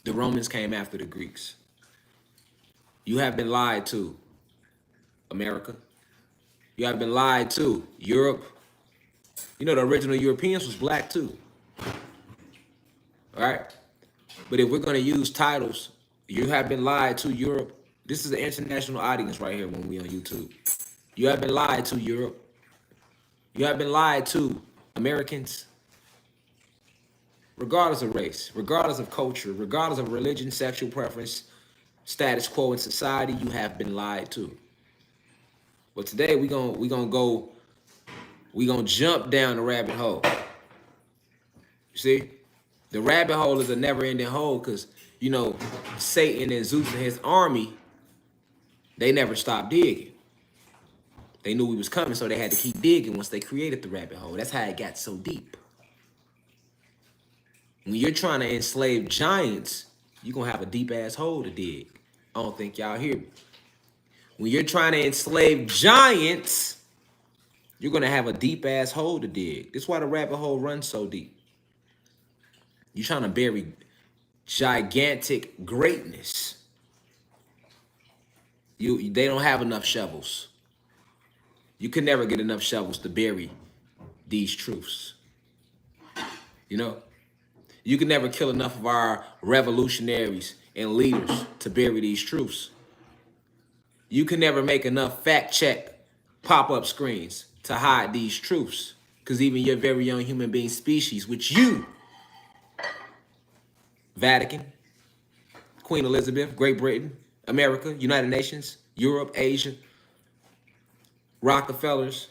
The Romans came after the Greeks. You have been lied to, America. You have been lied to, Europe. You know the original Europeans was black too, all right? But if we're gonna use titles, you have been lied to, Europe. This is an international audience right here when we on YouTube. You have been lied to, Europe. You have been lied to, Americans. Regardless of race, regardless of culture, regardless of religion, sexual preference, status quo in society, you have been lied to. But today we gonna jump down the rabbit hole. You see, the rabbit hole is a never-ending hole because you know Satan and Zeus and his army, they never stopped digging. They knew we was coming, so they had to keep digging once they created the rabbit hole. That's how it got so deep. When you're trying to enslave giants, you're gonna have a deep ass hole to dig. I don't think y'all hear me. When you're trying to enslave giants, you're gonna have a deep ass hole to dig. That's why the rabbit hole runs so deep. You're trying to bury gigantic greatness. They don't have enough shovels. You can never get enough shovels to bury these truths. You know? You can never kill enough of our revolutionaries and leaders to bury these truths. You can never make enough fact check pop-up screens to hide these truths. Because even your very young human being species, which you, Vatican, Queen Elizabeth, Great Britain, America, United Nations, Europe, Asia, Rockefellers,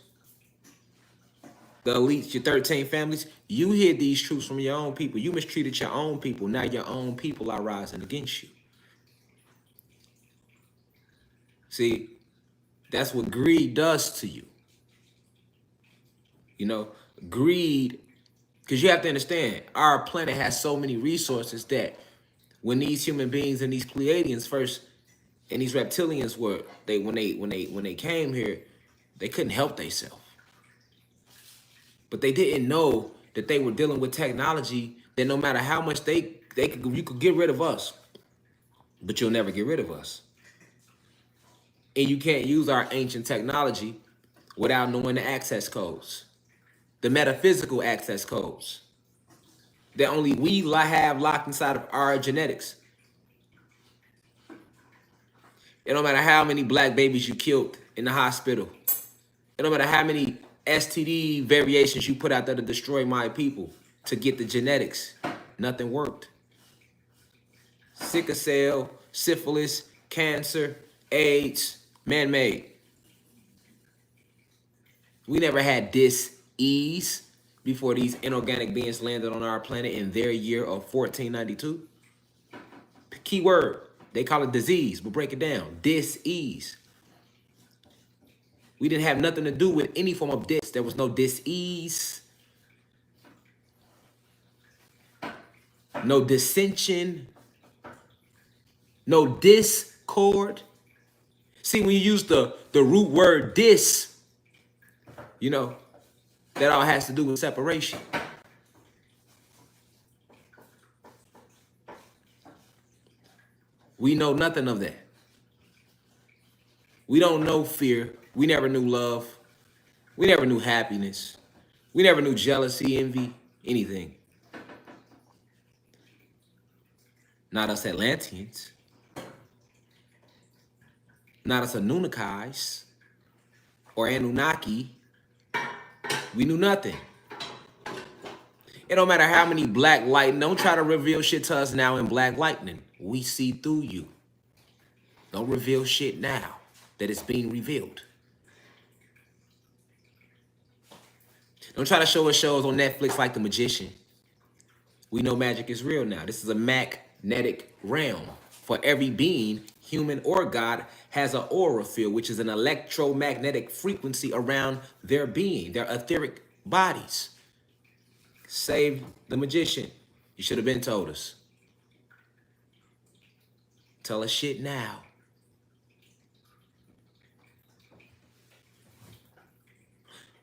the elites, your 13 families, you hid these truths from your own people. You mistreated your own people. Now your own people are rising against you. See, that's what greed does to you. You know, greed, because you have to understand, our planet has so many resources that when these human beings and these Pleiadians first and these reptilians were, when they came here, they couldn't help themselves. But they didn't know that they were dealing with technology that no matter how much you could get rid of us, but you'll never get rid of us. And you can't use our ancient technology without knowing the access codes, the metaphysical access codes that only we have locked inside of our genetics. It don't matter how many black babies you killed in the hospital. It don't matter how many STD variations you put out there to destroy my people to get the genetics. Nothing worked. Sickle cell, syphilis, cancer, AIDS, man-made. We never had dis-ease before these inorganic beings landed on our planet in their year of 1492. Key word, they call it disease, but break it down, dis-ease. We didn't have nothing to do with any form of dis. There was no dis-ease, no dissension, no discord. See, when you use the root word dis, you know, that all has to do with separation. We know nothing of that. We don't know fear. We never knew love. We never knew happiness. We never knew jealousy, envy, anything. Not us Atlanteans. Not us Anunnakis or Anunnaki. We knew nothing. It don't matter how many black lightning. Don't try to reveal shit to us now in black lightning. We see through you. Don't reveal shit now that it's being revealed. Don't try to show us shows on Netflix like The Magician. We know magic is real now. This is a magnetic realm. For every being, human or God, has an aura field, which is an electromagnetic frequency around their being, their etheric bodies. Save the magician. You should have been told us. Tell us shit now.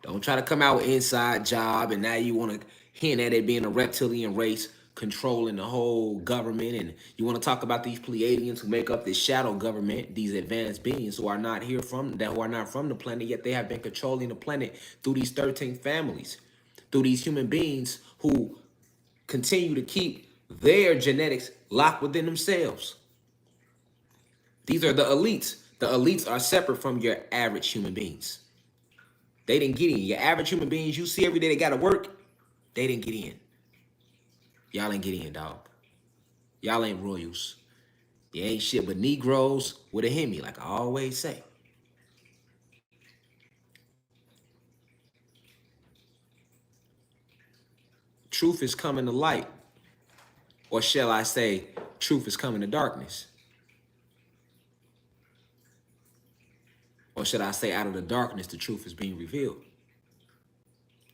Don't try to come out with inside job and now you want to hint at it being a reptilian race. controlling the whole government, and you want to talk about these Pleiadians who make up this shadow government, these advanced beings who are not here from that who are not from the planet, yet they have been controlling the planet through these 13 families, through these human beings who continue to keep their genetics locked within themselves. These are the elites. The elites are separate from your average human beings. They didn't get in. Your average human beings you see every day, they got to work. They didn't get in. Y'all ain't get in, dog. Y'all ain't royals. You ain't shit but Negroes with a Hemi, like I always say. Truth is coming to light. Or shall I say, truth is coming to darkness. Or should I say, out of the darkness, the truth is being revealed.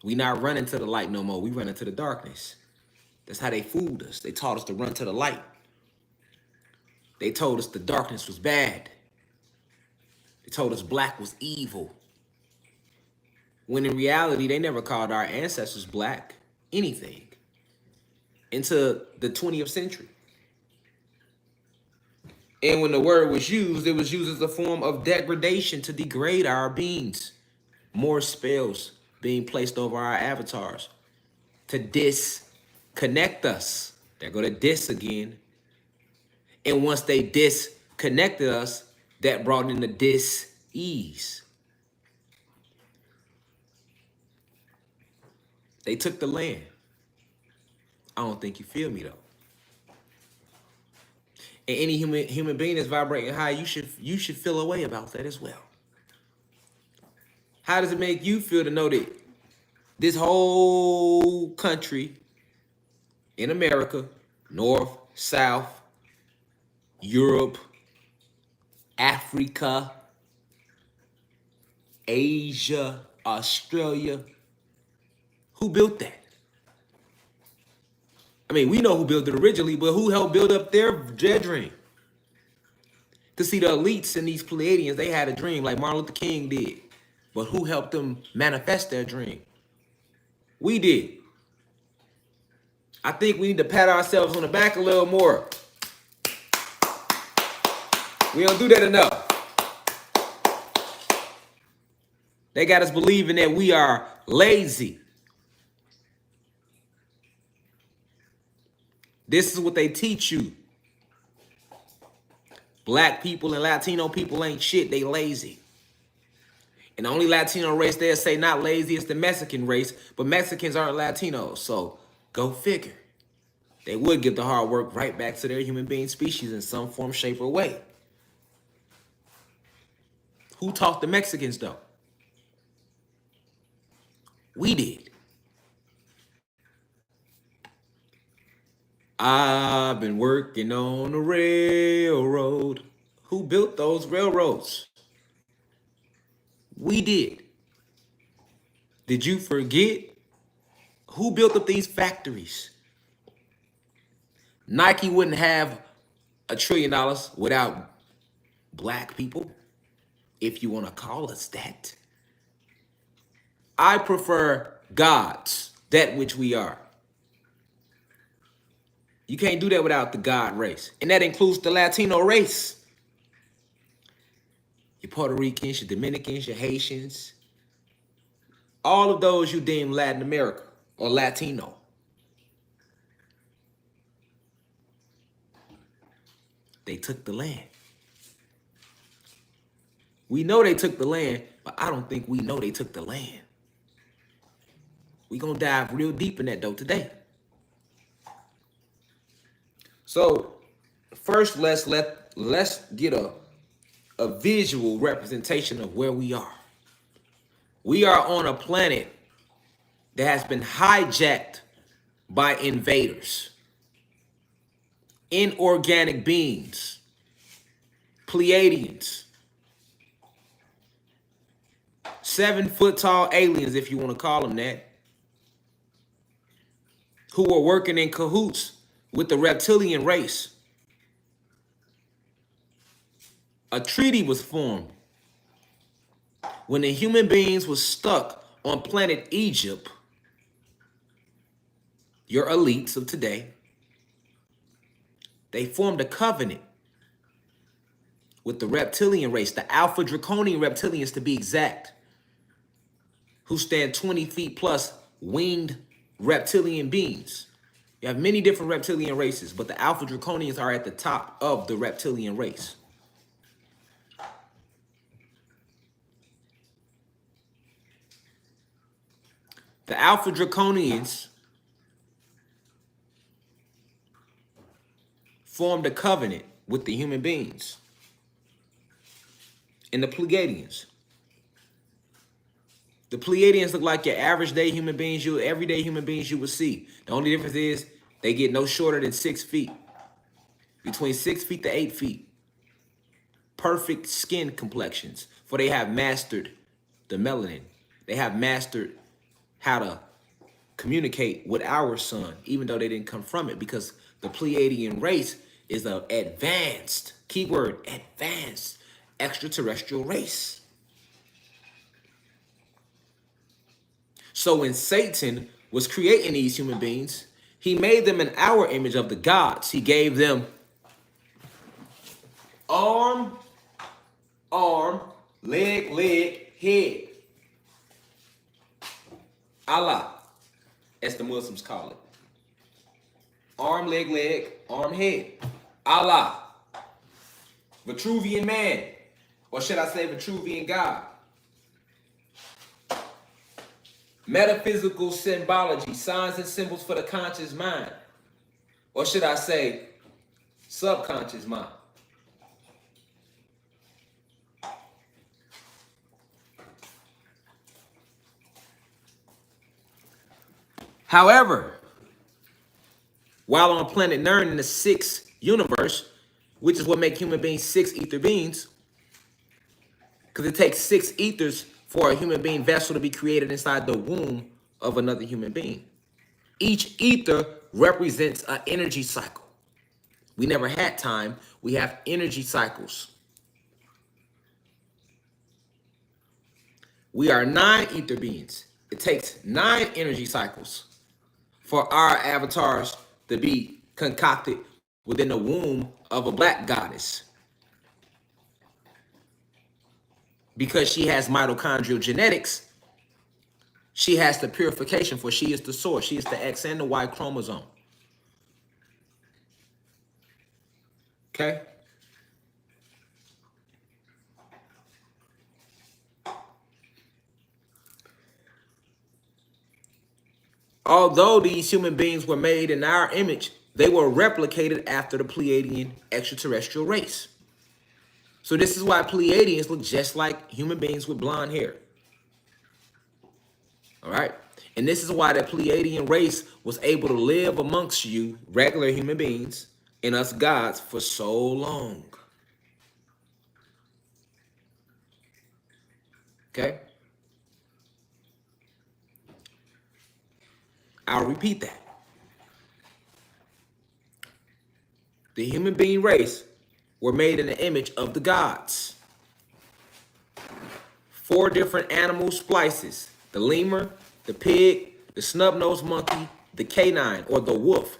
We not running to the light no more. We running to the darkness. That's how they fooled us. They taught us to run to the light. They told us the darkness was bad. They told us black was evil. When in reality, they never called our ancestors black anything into the 20th century. And when the word was used, it was used as a form of degradation to degrade our beings. More spells being placed over our avatars to disconnect us. There go the dis again. And once they disconnected us, that brought in the dis-ease. They took the land. I don't think you feel me though. And any human being that's vibrating high, you should feel a way about that as well. How does it make you feel to know that this whole country in America, North, South, Europe, Africa, Asia, Australia, who built that? I mean, we know who built it originally, but who helped build up their dream? To see the elites and these Pleiadians, they had a dream like Martin Luther King did. But who helped them manifest their dream? We did. I think we need to pat ourselves on the back a little more. We don't do that enough. They got us believing that we are lazy. This is what they teach you. Black people and Latino people ain't shit, they lazy. And the only Latino race they'll say not lazy is the Mexican race, but Mexicans aren't Latinos, so go figure. They would give the hard work right back to their human being species in some form, shape, or way. Who taught the Mexicans though? We did. I've been working on the railroad. Who built those railroads? We did. Did you forget? Who built up these factories? Nike wouldn't have $1 trillion without black people, if you want to call us that. I prefer gods, that which we are. You can't do that without the God race. And that includes the Latino race. Your Puerto Ricans, your Dominicans, your Haitians. All of those you deem Latin America or Latino. They took the land. We know they took the land, but I don't think we know they took the land. We're going to dive real deep in that though today. So first, let's get a visual representation of where we are. We are on a planet that has been hijacked by invaders, inorganic beings, Pleiadians, 7-foot tall aliens, if you want to call them that, who were working in cahoots with the reptilian race. A treaty was formed when the human beings were stuck on planet Egypt, your elites of today, They formed a covenant with the reptilian race, the Alpha Draconian reptilians to be exact, who stand 20 feet plus winged reptilian beings. You have many different reptilian races, but the Alpha Draconians are at the top of the reptilian race. The Alpha Draconians formed a covenant with the human beings and the Pleiadians. The Pleiadians look like your average day human beings, everyday human beings you would see. The only difference is they get no shorter than 6 feet, between 6 feet to 8 feet. Perfect skin complexions, for they have mastered the melanin. They have mastered how to communicate with our sun, even though they didn't come from it, because the Pleiadian race is an advanced, keyword, advanced extraterrestrial race. So when Satan was creating these human beings, he made them in our image of the gods. He gave them arm, leg, head. Allah, as the Muslims call it. Arm, leg, arm, head. Allah. Vitruvian man. Or should I say Vitruvian God. Metaphysical symbology, signs and symbols for the conscious mind. Or should I say subconscious mind. However, while on planet Nern in the 6th universe, which is what makes human beings 6 ether beings, because it takes 6 ethers for a human being vessel to be created inside the womb of another human being. Each ether represents an energy cycle. We never had time. We have energy cycles. We are 9 ether beings. It takes 9 energy cycles for our avatars to be concocted within the womb of a black goddess. Because she has mitochondrial genetics, she has the purification, for she is the source. She is the X and the Y chromosome. Okay? Although these human beings were made in our image, they were replicated after the Pleiadian extraterrestrial race. So this is why Pleiadians look just like human beings with blonde hair. All right? And this is why the Pleiadian race was able to live amongst you, regular human beings, and us gods for so long. Okay? I'll repeat that. The human being race were made in the image of the gods. 4 different animal splices: the lemur, the pig, the snub-nosed monkey, the canine or the wolf.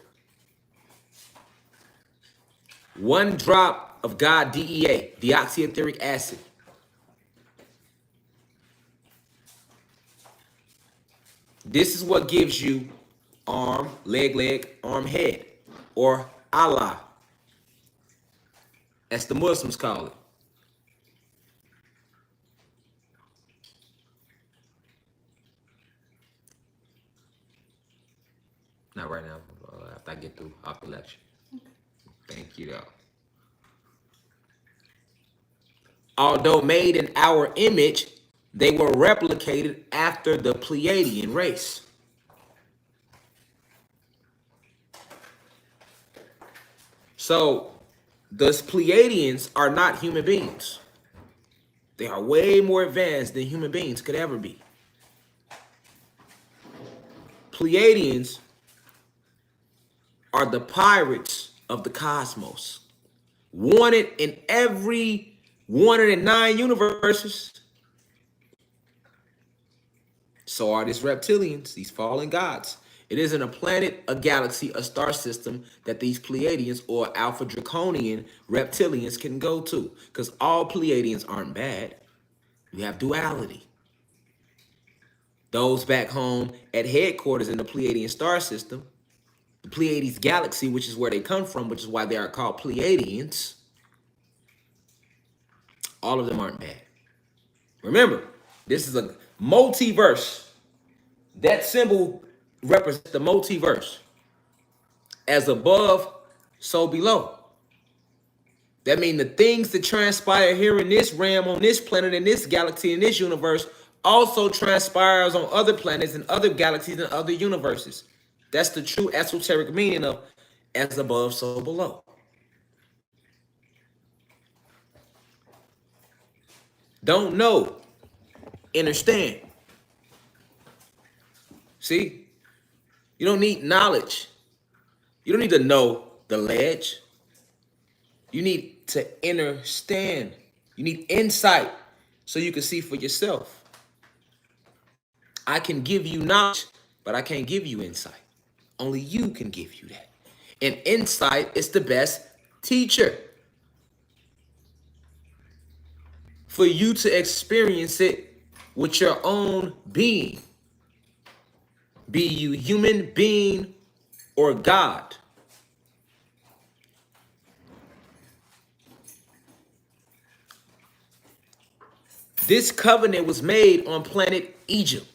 1 drop of God DEA, deoxyetheric acid. This is what gives you arm, leg, arm, head, or Allah, as the Muslims call it. Not right now, after I get through off the lecture. Thank you, though. Although made in our image, they were replicated after the Pleiadian race. So, the Pleiadians are not human beings. They are way more advanced than human beings could ever be. Pleiadians are the pirates of the cosmos. Wanted in every 109 universes. So are these reptilians, these fallen gods. It isn't a planet, a galaxy, a star system that these Pleiadians or Alpha Draconian reptilians can go to. Because all Pleiadians aren't bad. You have duality. Those back home at headquarters in the Pleiadian star system, the Pleiades galaxy, which is where they come from, which is why they are called Pleiadians, all of them aren't bad. Remember, this is a multiverse. That symbol represents the multiverse. As above, so below. That means the things that transpire here in this realm, on this planet, in this galaxy, in this universe, also transpires on other planets and other galaxies and other universes. That's the true esoteric meaning of as above, so below. Don't know, understand. See, you don't need knowledge. You don't need to know the ledge. You need to understand. You need insight so you can see for yourself. I can give you knowledge, but I can't give you insight. Only you can give you that. And insight is the best teacher. For you to experience it with your own being. Be you human being or God. This covenant was made on planet Egypt.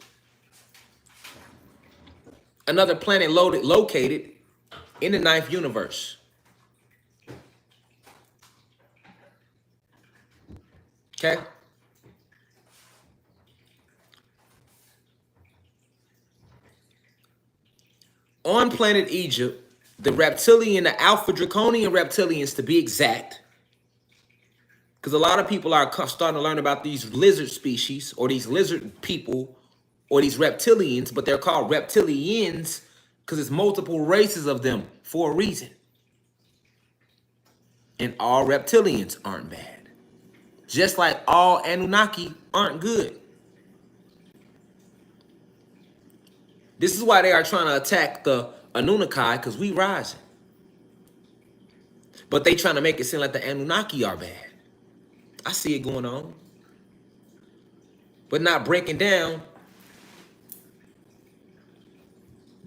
Another planet located in the 9th universe. Okay? On planet Egypt, the reptilian, the Alpha Draconian reptilians to be exact, because a lot of people are starting to learn about these lizard species or these lizard people or these reptilians, but they're called reptilians because it's multiple races of them for a reason. And all reptilians aren't bad. Just like all Anunnaki aren't good. This is why they are trying to attack the Anunnaki, because we rising. But they trying to make it seem like the Anunnaki are bad. I see it going on. But not breaking down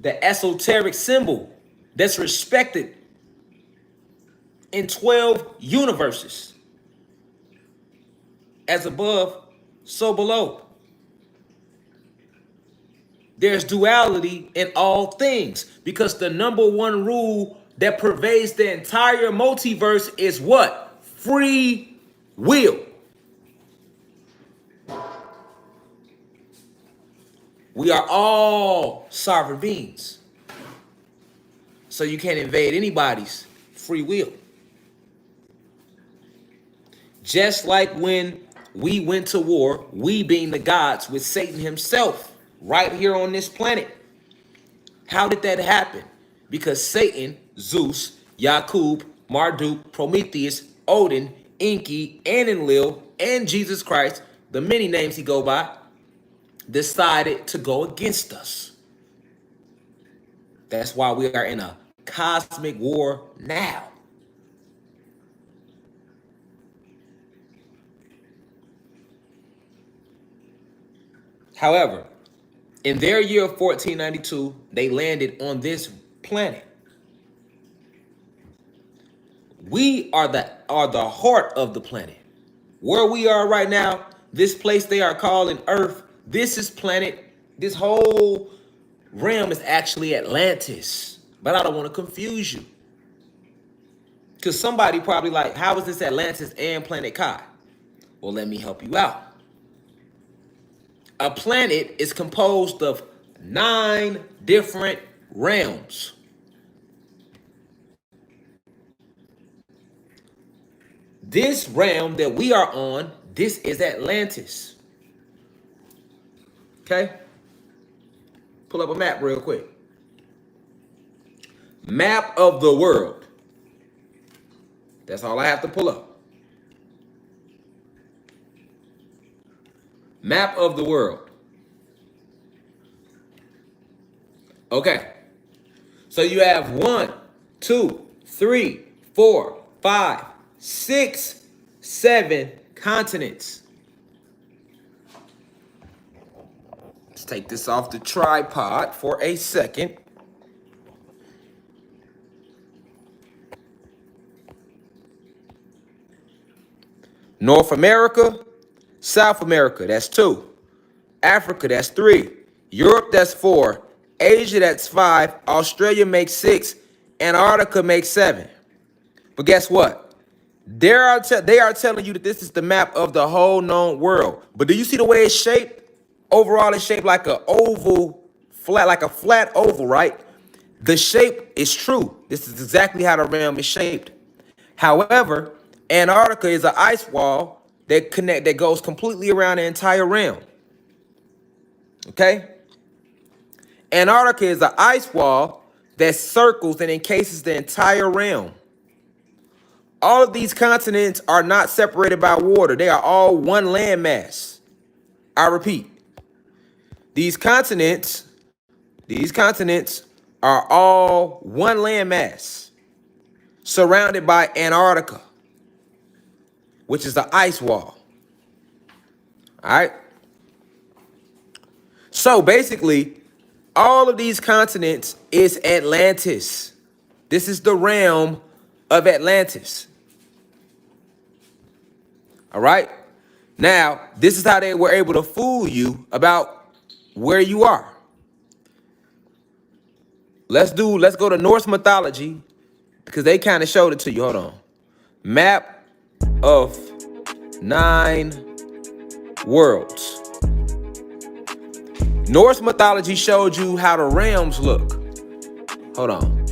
the esoteric symbol that's respected in 12 universes. As above, so below. There's duality in all things, because the number one rule that pervades the entire multiverse is what? Free will. We are all sovereign beings. So you can't invade anybody's free will. Just like when we went to war, we being the gods, with Satan himself right here on this planet. How did that happen? Because Satan, Zeus, Yakub, Marduk, Prometheus, Odin, Enki, and Enlil, and Jesus Christ, the many names he go by, decided to go against us. That's why we are in a cosmic war now. However, in their year of 1492, they landed on this planet. We are the heart of the planet. Where we are right now, this place they are calling Earth, this is planet, this whole realm is actually Atlantis. But I don't want to confuse you. Because somebody probably like, how is this Atlantis and Planet Kai? Well, let me help you out. A planet is composed of 9 different realms. This realm that we are on, this is Atlantis. Okay? Pull up a map real quick. Map of the world. That's all I have to pull up. Map of the world. Okay. So you have 1, 2, 3, 4, 5, 6, 7 continents. Let's take this off the tripod for a second. North America, South America, that's 2. Africa, that's 3. Europe, that's 4. Asia, that's 5. Australia makes 6. Antarctica makes 7. But guess what? They are telling you that this is the map of the whole known world. But do you see the way it's shaped? Overall, it's shaped like an oval, like a flat oval, right? The shape is true. This is exactly how the realm is shaped. However, Antarctica is an ice wall that goes completely around the entire realm. Okay? Antarctica is an ice wall that circles and encases the entire realm. All of these continents are not separated by water. They are all one landmass. I repeat, these continents are all one landmass surrounded by Antarctica, which is the ice wall. All right? So basically, all of these continents is Atlantis. This is the realm of Atlantis. All right? Now, this is how they were able to fool you about where you are. Let's go to Norse mythology because they kind of showed it to you. Hold on. Map of 9 worlds. Norse mythology showed you how the realms look. Hold on.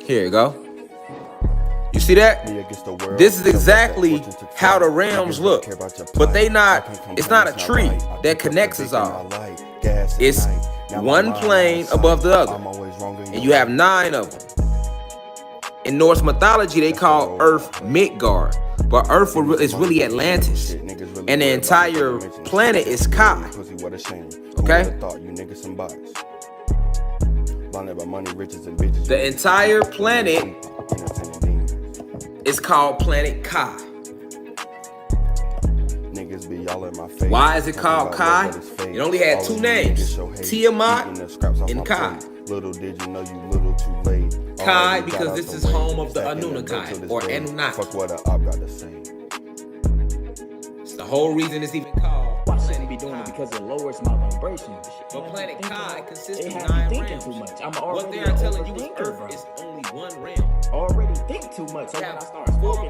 Here you go. You see that? This is exactly how the realms look. But it's not a tree that connects us all. It's one plane above the other. And you have 9 of them. In Norse mythology, they call Earth Midgard. But Earth is really Atlantis. And the entire planet is Kai. Okay? The entire planet is called Planet Kai. Why is it called Kai? It only had 2 names, Tiamat and Kai. Kai because this is home of the Anunnaki or Anunnaki. It's the whole reason it's even called. I shouldn't be doing it because it lowers my vibration. But Planet Kai consists of 9 realms. Too much. I'm what already they are telling you is Earth is only one realm. I already think too much. So when I start spoken,